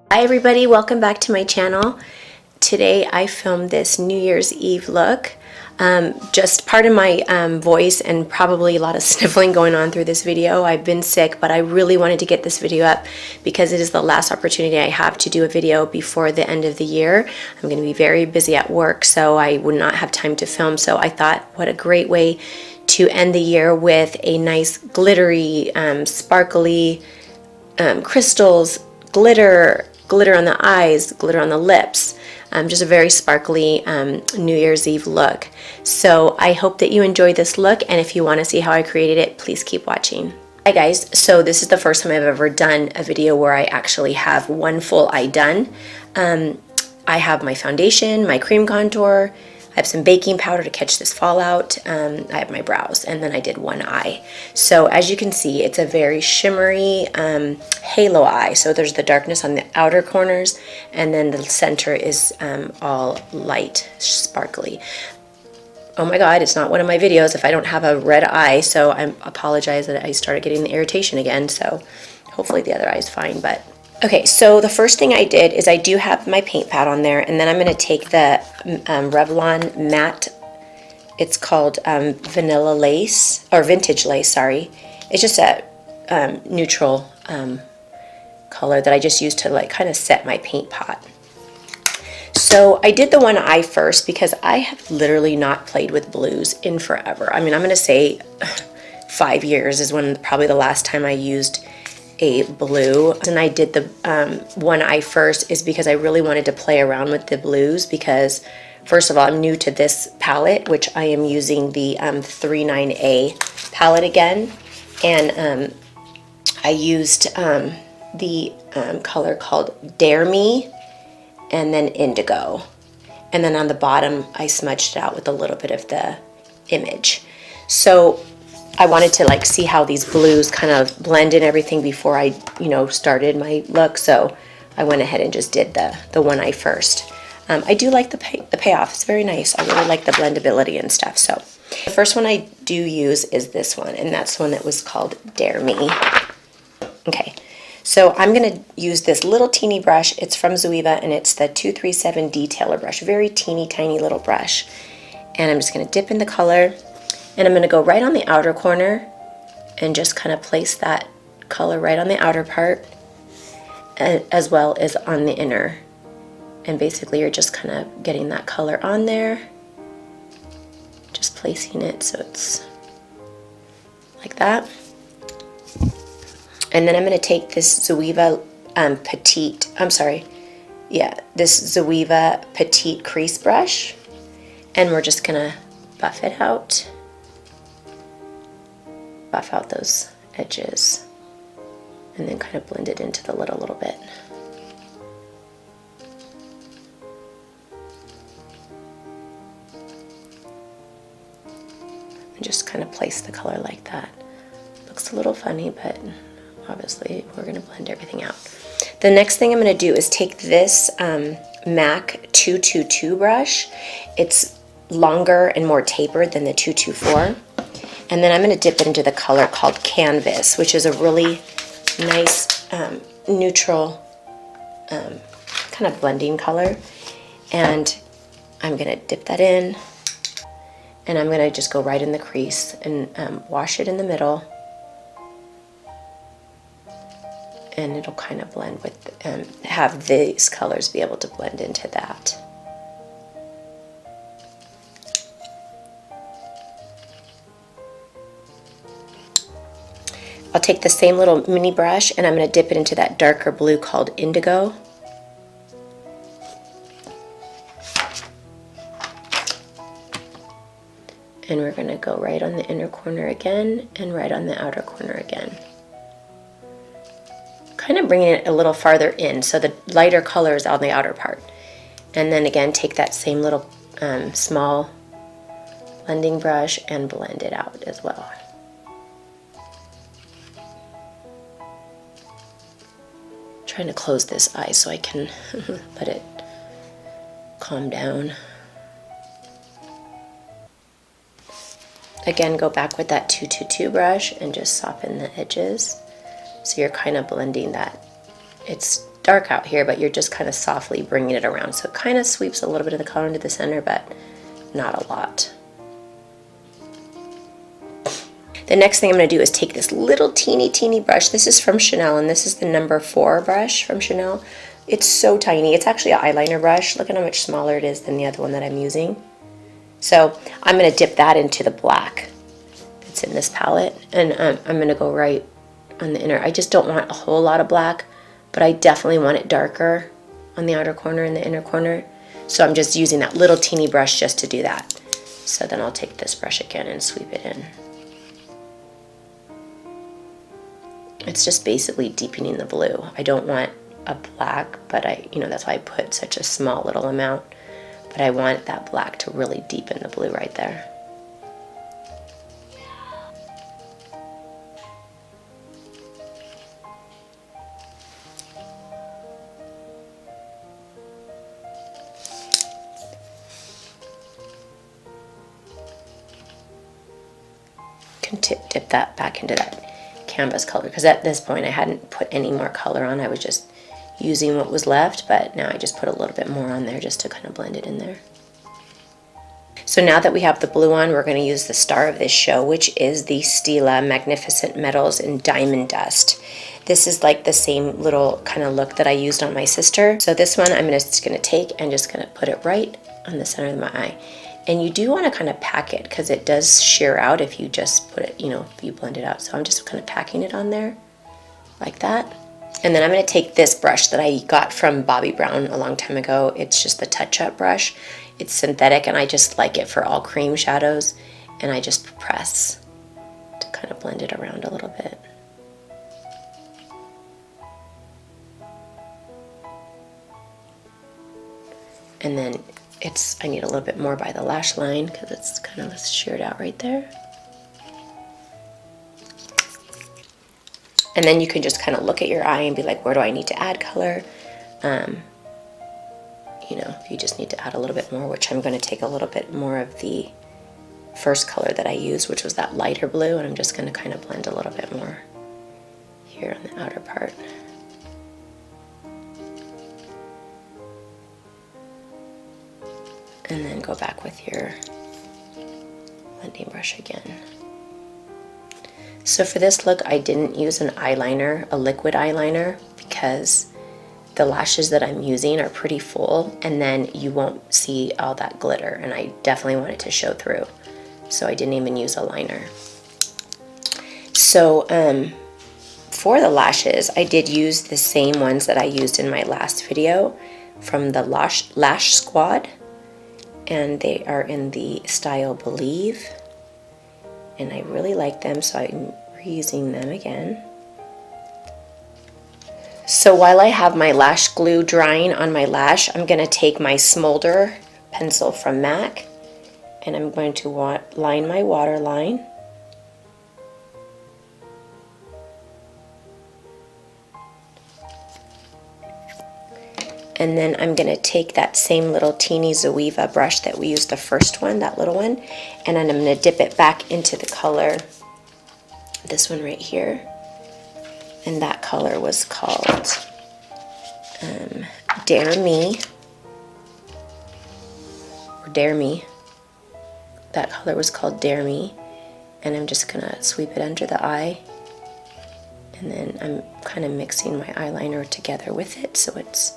Hi everybody, welcome back to my channel. Today I filmed this New Year's Eve look. Just pardon my voice and probably a lot of sniffling going on through this video. I've been sick, but I really wanted to get this video up because it is the last opportunity I have to do a video before the end of the year. I'm going to be very busy at work, so I would not have time to film. So I thought, what a great way to end the year with a nice glittery, sparkly crystals, glitter on the eyes, glitter on the lips, just a very sparkly New Year's Eve look. So I hope that you enjoyed this look, and if you want to see how I created it, please keep watching. Hi guys, so this is the first time I've ever done a video where I actually have one full eye done. I have my foundation, my cream contour, I have some baking powder to catch this fallout, I have my brows, and then I did one eye. So as you can see, it's a very shimmery halo eye. So there's the darkness on the outer corners, and then the center is all light, sparkly. Oh my god, it's not one of my videos if I don't have a red eye, so I apologize that I started getting the irritation again, so hopefully the other eye is fine, but... Okay, so the first thing I did is I do have my paint pad on there, and then I'm going to take the Revlon matte, it's called Vanilla Lace, or Vintage Lace, sorry. It's just a neutral color that I just used to like kind of set my paint pot. So I did the one eye first because I have literally not played with blues in forever. I mean, I'm going to say 5 years is when probably the last time I used a blue. And I did the one eye first is because I really wanted to play around with the blues because first of all, I'm new to this palette, which I am using the 39A palette again, and I used the color called Dare Me and then Indigo, and then on the bottom I smudged it out with a little bit of the image. So I wanted to like see how these blues kind of blend in everything before I, started my look. So I went ahead and just did the one eye first. I do like the payoff. It's very nice. I really like the blendability and stuff. So the first one I do use is this one, and that's the one that was called Dare Me. Okay, so I'm gonna use this little teeny brush. It's from Zoeva, and it's the 237 Detailer brush. Very teeny tiny little brush. And I'm just gonna dip in the color. And I'm going to go right on the outer corner and just kind of place that color right on the outer part as well as on the inner. And basically you're just kind of getting that color on there, just placing it so it's like that. And then I'm going to take this Zoeva this Zoeva Petite crease brush, and we're just going to buff it out. Buff out those edges and then kind of blend it into the lid a little bit. And just kind of place the color like that. Looks a little funny, but obviously we're going to blend everything out. The next thing I'm going to do is take this MAC 222 brush. It's longer and more tapered than the 224. And then I'm going to dip it into the color called Canvas, which is a really nice neutral kind of blending color. And I'm going to dip that in, and I'm going to just go right in the crease and wash it in the middle. And it'll kind of blend with, have these colors be able to blend into that. I'll take the same little mini brush and I'm going to dip it into that darker blue called Indigo. And we're going to go right on the inner corner again and right on the outer corner again. Kind of bringing it a little farther in so the lighter color is on the outer part. And then again, take that same little small blending brush and blend it out as well. Trying to close this eye so I can let it calm down. Again, go back with that 222 brush and just soften the edges. So you're kind of blending that. It's dark out here, but you're just kind of softly bringing it around. So it kind of sweeps a little bit of the color into the center, but not a lot. The next thing I'm going to do is take this little teeny brush. This is from Chanel, and this is the number 4 brush from Chanel. It's so tiny. It's actually an eyeliner brush. Look at how much smaller it is than the other one that I'm using. So I'm going to dip that into the black that's in this palette, and I'm going to go right on the inner. I just don't want a whole lot of black, but I definitely want it darker on the outer corner and the inner corner. So I'm just using that little teeny brush just to do that. So then I'll take this brush again and sweep it in. It's just basically deepening the blue. I don't want a black, but that's why I put such a small little amount. But I want that black to really deepen the blue right there. Can dip that back into that canvas color, because at this point I hadn't put any more color on. I was just using what was left, but now I just put a little bit more on there just to kind of blend it in there. So now that we have the blue on, we're going to use the star of this show, which is the Stila Magnificent Metals in Diamond Dust. This is like the same little kind of look that I used on my sister. So this one I'm just going to take and just going to put it right on the center of my eye. And you do want to kind of pack it, because it does shear out if you just put it, if you blend it out. So I'm just kind of packing it on there like that. And then I'm going to take this brush that I got from Bobbi Brown a long time ago. It's just the touch-up brush. It's synthetic, and I just like it for all cream shadows. And I just press to kind of blend it around a little bit. And then I need a little bit more by the lash line, because it's kind of sheared out right there. And then you can just kind of look at your eye and be like, where do I need to add color? If you just need to add a little bit more, which I'm going to take a little bit more of the first color that I used, which was that lighter blue, and I'm just going to kind of blend a little bit more here on the outer part. And then go back with your blending brush again. So for this look, I didn't use an eyeliner, a liquid eyeliner, because the lashes that I'm using are pretty full, and then you won't see all that glitter, and I definitely want it to show through. So I didn't even use a liner. So for the lashes, I did use the same ones that I used in my last video from the Lash Squad. And they are in the style Believe, and I really like them, so I'm reusing them again. So while I have my lash glue drying on my lash, I'm going to take my Smolder pencil from MAC, and I'm going to line my waterline. And then I'm going to take that same little teeny Zoeva brush that we used the first one, that little one, and then I'm going to dip it back into the color, this one right here. And that color was called Dare Me, or Dare Me. That color was called Dare Me. And I'm just going to sweep it under the eye. And then I'm kind of mixing my eyeliner together with it, so it's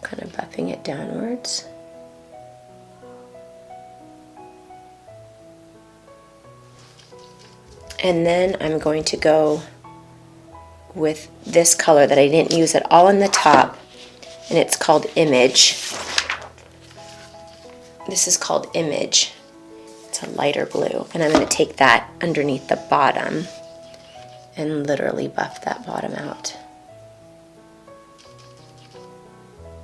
kind of buffing it downwards. And then I'm going to go with this color that I didn't use at all on the top, and it's called Image. This is called Image. It's a lighter blue, and I'm going to take that underneath the bottom and literally buff that bottom out.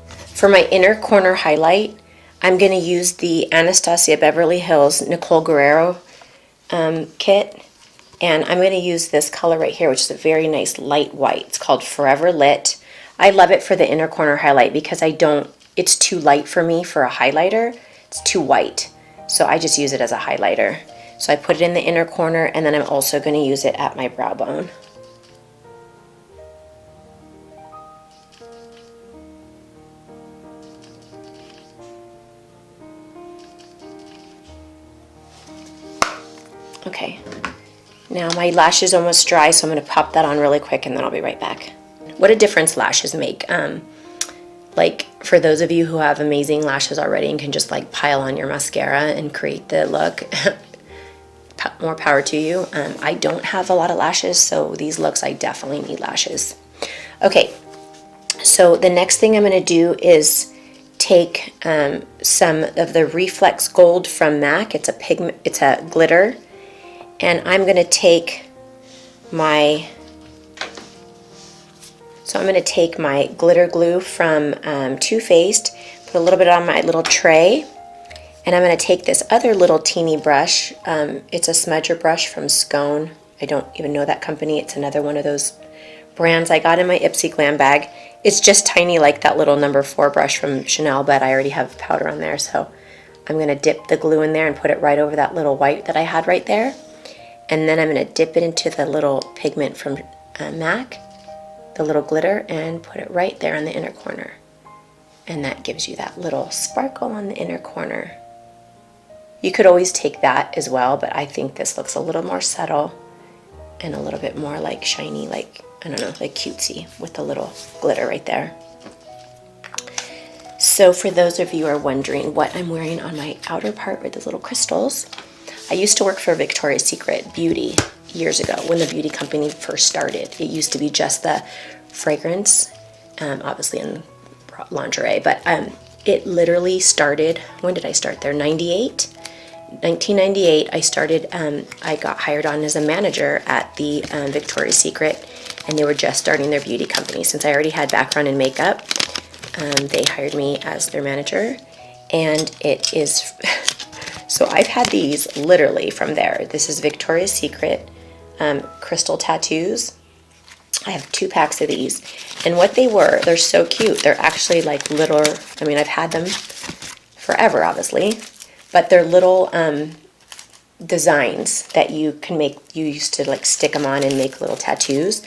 For my inner corner highlight, I'm going to use the Anastasia Beverly Hills Nicole Guerrero kit. And I'm going to use this color right here, which is a very nice light white. It's called Forever Lit. I love it for the inner corner highlight because it's too light for me for a highlighter. It's too white. So I just use it as a highlighter. So I put it in the inner corner, and then I'm also going to use it at my brow bone. now my lash is almost dry, so I'm going to pop that on really quick and then I'll be right back. What a difference lashes make. Like for those of you who have amazing lashes already and can just like pile on your mascara and create the look, more power to you. I don't have a lot of lashes, so these looks I definitely need lashes. Okay, so the next thing I'm going to do is take some of the Reflex Gold from MAC. It's a pigment, it's a glitter, and I'm going to take my glitter glue from Too Faced, put a little bit on my little tray, and I'm going to take this other little teeny brush. It's a smudger brush from Scone. I don't even know that company. It's another one of those brands I got in my Ipsy Glam bag. It's just tiny like that little number 4 brush from Chanel, but I already have powder on there, so I'm going to dip the glue in there and put it right over that little white that I had right there. And then I'm going to dip it into the little pigment from MAC, the little glitter, and put it right there in the inner corner. And that gives you that little sparkle on the inner corner. You could always take that as well, but I think this looks a little more subtle and a little bit more like shiny, like, I don't know, like cutesy with the little glitter right there. So for those of you who are wondering what I'm wearing on my outer part with those little crystals, I used to work for Victoria's Secret Beauty years ago when the beauty company first started. It used to be just the fragrance, obviously in lingerie, but it literally started, when did I start there? 1998, I started, I got hired on as a manager at the Victoria's Secret, and they were just starting their beauty company. Since I already had background in makeup, they hired me as their manager, and it is, so I've had these literally from there. This is Victoria's Secret crystal tattoos. I have 2 packs of these, and what they were, they're so cute. They're actually like little, I mean, I've had them forever, obviously, but they're little designs that you can make. You used to like stick them on and make little tattoos.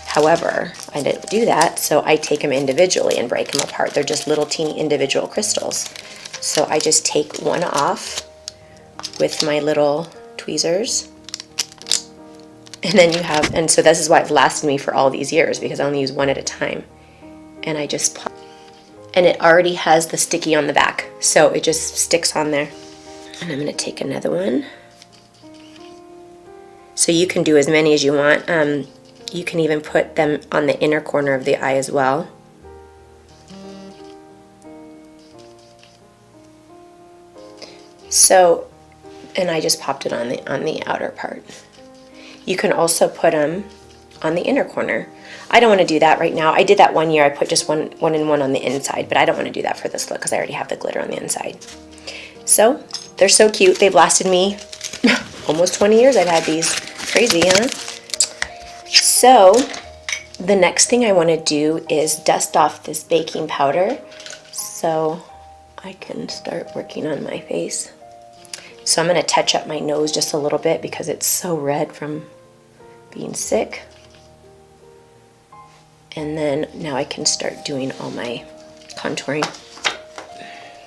However, I didn't do that, so I take them individually and break them apart. They're just little teeny individual crystals. So I just take one off with my little tweezers. And then you have, and so this is why it's lasted me for all these years, because I only use one at a time. And I just pop, and it already has the sticky on the back, so it just sticks on there. And I'm going to take another one. So you can do as many as you want. You can even put them on the inner corner of the eye as well. So, and I just popped it on the outer part. You can also put them on the inner corner. I don't want to do that right now. I did that one year. I put just one and one on the inside, but I don't want to do that for this look because I already have the glitter on the inside. So they're so cute. They've lasted me almost 20 years. I've had these. Crazy, huh? So the next thing I want to do is dust off this baking powder so I can start working on my face. So I'm going to touch up my nose just a little bit because it's so red from being sick. And then now I can start doing all my contouring.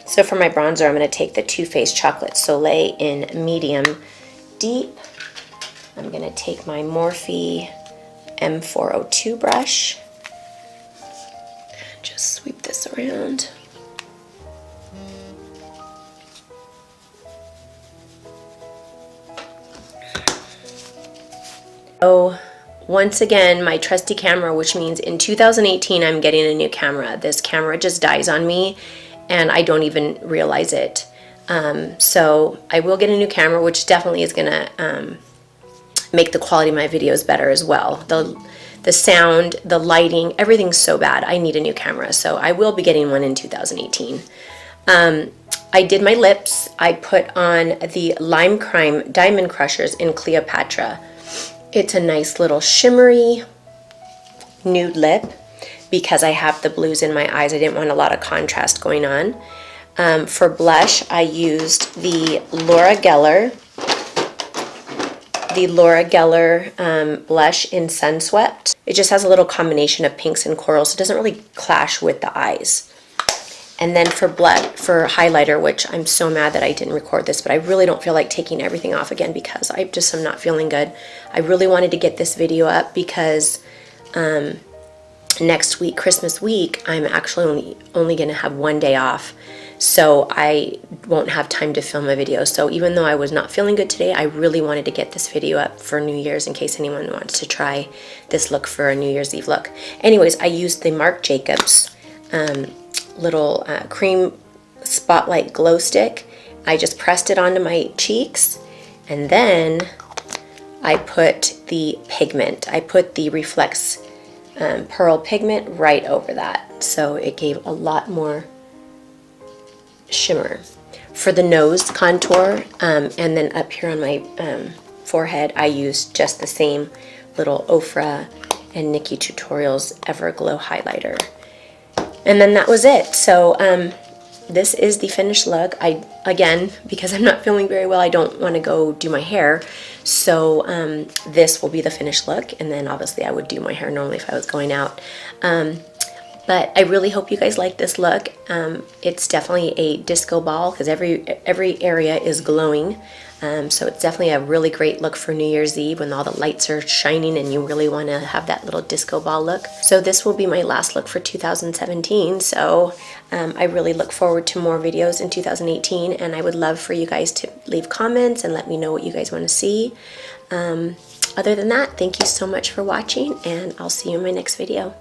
So for my bronzer, I'm going to take the Too Faced Chocolate Soleil in medium deep. I'm going to take my Morphe M402 brush and just sweep this around. So once again, my trusty camera, which means in 2018 I'm getting a new camera. This camera just dies on me and I don't even realize it. So I will get a new camera, which definitely is gonna make the quality of my videos better as well. The sound, the lighting, everything's so bad. I need a new camera, so I will be getting one in 2018. I did my lips. I put on the Lime Crime Diamond Crushers in Cleopatra. It's a nice little shimmery nude lip because I have the blues in my eyes. I didn't want a lot of contrast going on. For blush, I used the Laura Geller blush in Sunswept. It just has a little combination of pinks and corals, so it doesn't really clash with the eyes. And then for highlighter, which I'm so mad that I didn't record this, but I really don't feel like taking everything off again because I just am not feeling good. I really wanted to get this video up because next week, Christmas week, I'm actually only going to have one day off. So I won't have time to film a video. So even though I was not feeling good today, I really wanted to get this video up for New Year's in case anyone wants to try this look for a New Year's Eve look. Anyways, I used the Marc Jacobs little cream spotlight glow stick. I just pressed it onto my cheeks, and then I put the pigment. I put the Reflex pearl pigment right over that, so it gave a lot more shimmer. For the nose contour, and then up here on my forehead, I used just the same little Ofra and Nikki Tutorials Everglow highlighter. And then that was it. So this is the finished look. Again, because I'm not feeling very well, I don't want to go do my hair. So this will be the finished look. And then obviously I would do my hair normally if I was going out. But I really hope you guys like this look. It's definitely a disco ball because every area is glowing. So it's definitely a really great look for New Year's Eve when all the lights are shining and you really want to have that little disco ball look. So this will be my last look for 2017. So I really look forward to more videos in 2018, and I would love for you guys to leave comments and let me know what you guys want to see. Other than that, thank you so much for watching, and I'll see you in my next video.